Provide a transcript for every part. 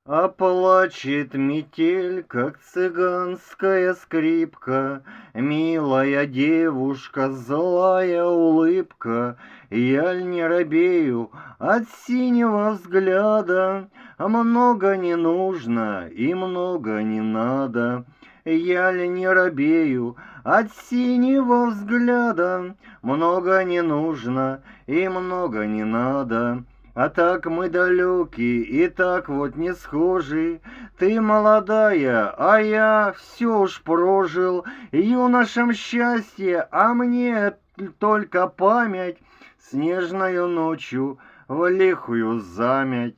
А плачет метель, как цыганская скрипка, Милая девушка, злая улыбка. Я ль не робею от синего взгляда, А много не нужно и много не надо. Я ли не робею от синего взгляда, Много не нужно и много не надо. А так мы далеки и так вот не схожи. Ты молодая, а я все уж прожил. Юношам счастье, а мне только память снежною ночью в лихую замять.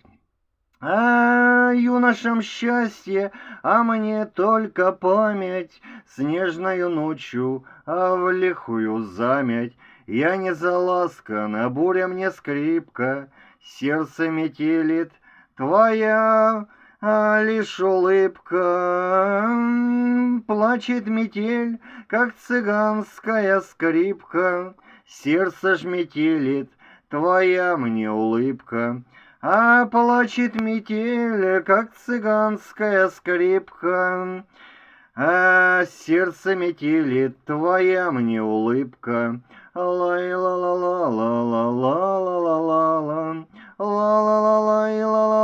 А юношам счастье, а мне только память снежною ночью, а в лихую замять. Я не заласкан, а буря мне скрипка, сердце метелит твоя лишь улыбка. Плачет метель, как цыганская скрипка, сердце ж метелит твоя мне улыбка. А плачет метель, как цыганская скрипка, А сердце метелит твоя мне улыбка. Лай ла ла ла ла ла ла ла ла ла ла ла ла ла ла ла